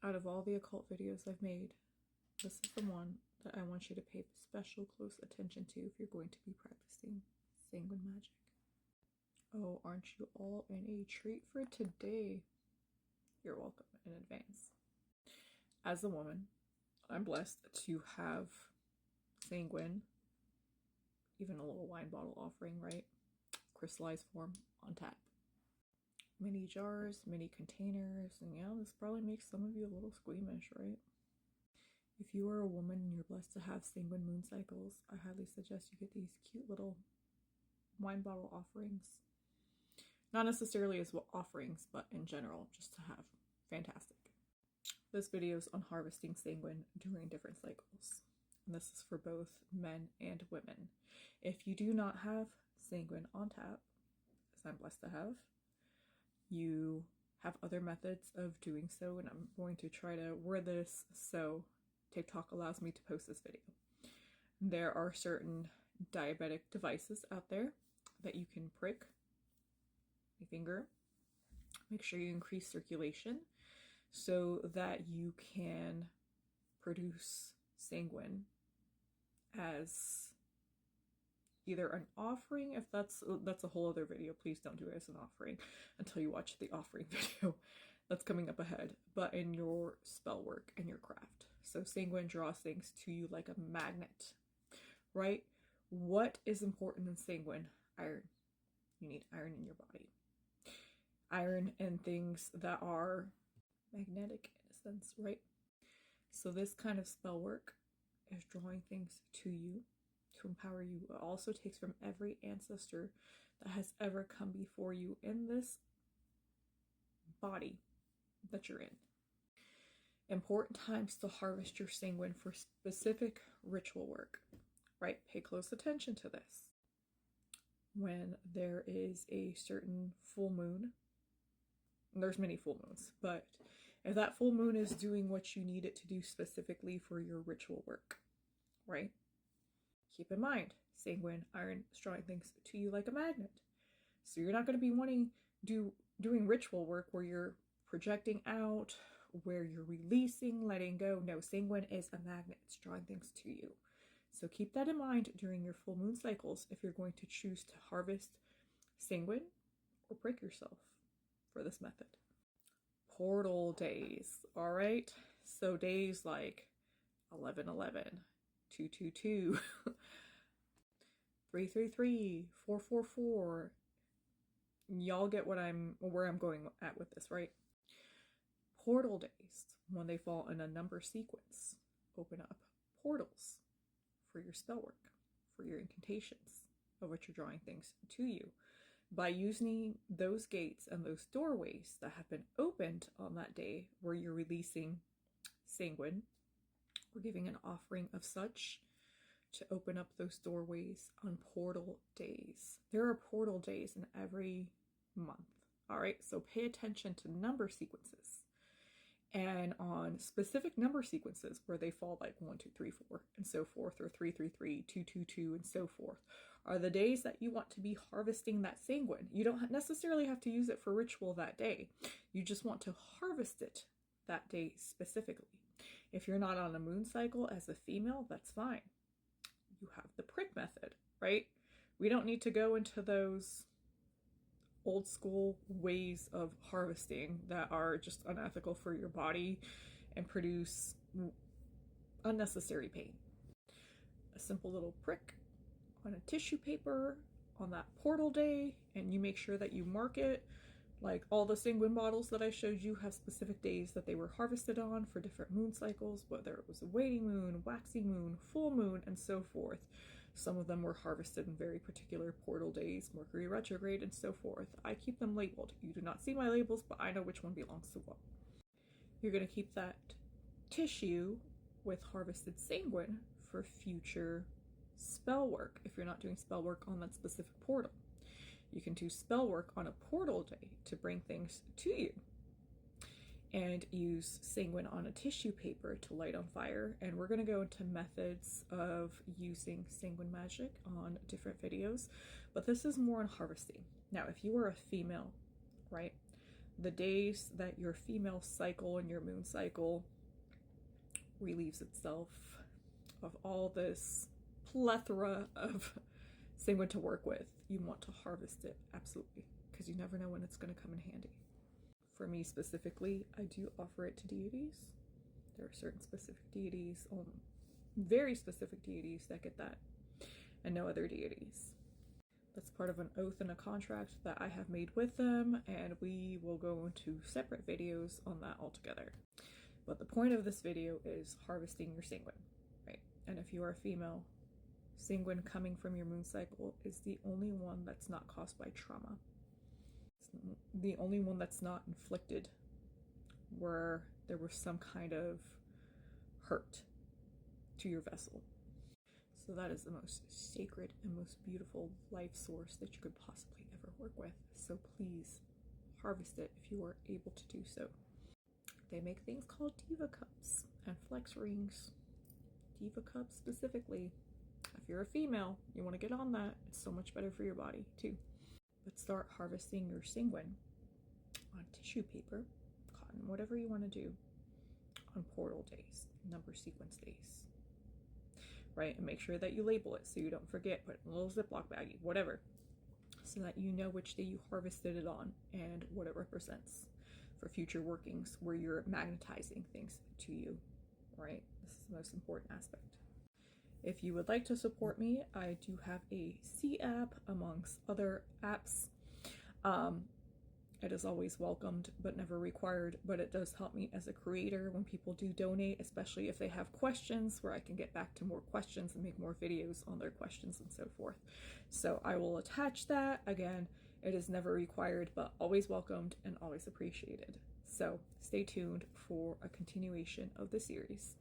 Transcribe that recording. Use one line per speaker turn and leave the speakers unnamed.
out of all the occult videos I've made, this is the one that I want you to pay special close attention to if you're going to be practicing Sanguine magic. Oh, aren't you all in a treat for today? You're welcome in advance. As a woman, I'm blessed to have Sanguine, even a little wine bottle offering, right? Crystallized form on tap. Mini jars, mini containers, and yeah, this probably makes some of you a little squeamish, right? If you are a woman and you're blessed to have sanguine moon cycles, I highly suggest you get these cute little wine bottle offerings. Not necessarily as offerings, but in general, just to have. Fantastic. This video is on harvesting sanguine during different cycles. And this is for both men and women. If you do not have sanguine on tap, as I'm blessed to have, you have other methods of doing so, and I'm going to try to word this so TikTok allows me to post this video. There are certain diabetic devices out there that you can prick your finger. Make sure you increase circulation so that you can produce sanguine as either an offering, if that's a whole other video. Please don't do it as an offering until you watch the offering video that's coming up ahead, but in your spell work and your craft. So sanguine draws things to you like a magnet, right? What is important in sanguine? Iron. You need iron in your body. Iron and things that are magnetic in a sense, right? So this kind of spell work is drawing things to you to empower you. It also takes from every ancestor that has ever come before you in this body that you're in. Important times to harvest your sanguine for specific ritual work, right? Pay close attention to this. When there is a certain full moon, and there's many full moons, but if that full moon is doing what you need it to do specifically for your ritual work, right? Keep in mind, sanguine iron is drawing things to you like a magnet. So you're not going to be wanting doing ritual work where you're projecting out, where you're releasing, letting go. No, sanguine is a magnet. It's drawing things to you. So keep that in mind during your full moon cycles if you're going to choose to harvest sanguine or prick yourself for this method. Portal days, all right? So days like 11/11, 2/22, 3/3/3, 4/4/4. Y'all get where I'm going at with this, right? Portal days, when they fall in a number sequence, open up portals for your spell work, for your incantations, of which you're drawing things to you. By using those gates and those doorways that have been opened on that day where you're releasing sanguine, we're giving an offering of such to open up those doorways on portal days. There are portal days in every month. All right, so pay attention to number sequences. And on specific number sequences where they fall like 1, 2, 3, 4 and so forth, or 3/3/3, 2/2/2 and so forth, are the days that you want to be harvesting that sanguine. You don't necessarily have to use it for ritual that day. You just want to harvest it that day specifically. If you're not on a moon cycle as a female, that's fine. You have the prick method, right? We don't need to go into those old school ways of harvesting that are just unethical for your body and produce unnecessary pain. A simple little prick on a tissue paper on that portal day, and you make sure that you mark it. Like all the sanguine bottles that I showed you have specific days that they were harvested on for different moon cycles, whether it was a waning moon, waxing moon, full moon, and so forth. Some of them were harvested in very particular portal days, Mercury retrograde, and so forth. I keep them labeled. You do not see my labels, but I know which one belongs to what. You're going to keep that tissue with harvested sanguine for future spell work if you're not doing spell work on that specific portal. You can do spell work on a portal day to bring things to you, and use sanguine on a tissue paper to light on fire. And we're going to go into methods of using sanguine magic on different videos, but this is more on harvesting. Now, if you are a female, right, the days that your female cycle and your moon cycle relieves itself of all this plethora of sanguine to work with, you want to harvest it, absolutely, because you never know when it's going to come in handy. For me specifically, I do offer it to deities. There are certain specific deities, very specific deities that get that, and no other deities. That's part of an oath and a contract that I have made with them, and we will go into separate videos on that altogether. But the point of this video is harvesting your sanguine, right? And if you are a female, sanguine coming from your moon cycle is the only one that's not caused by trauma. It's the only one that's not inflicted where there was some kind of hurt to your vessel. So that is the most sacred and most beautiful life source that you could possibly ever work with. So please harvest it if you are able to do so. They make things called diva cups and flex rings. Diva cups specifically. If you're a female, you want to get on that. It's so much better for your body too. But start harvesting your sanguine on tissue paper, cotton, whatever you want to do, on portal days, number sequence days. Right? And make sure that you label it so you don't forget. Put it in a little Ziploc baggie, whatever, so that you know which day you harvested it on and what it represents for future workings where you're magnetizing things to you, right? This is the most important aspect. If you would like to support me, I do have a C app amongst other apps. It is always welcomed but never required, but it does help me as a creator when people do donate, especially if they have questions, where I can get back to more questions and make more videos on their questions and so forth. So I will attach that. Again, it is never required, but always welcomed and always appreciated. So stay tuned for a continuation of the series.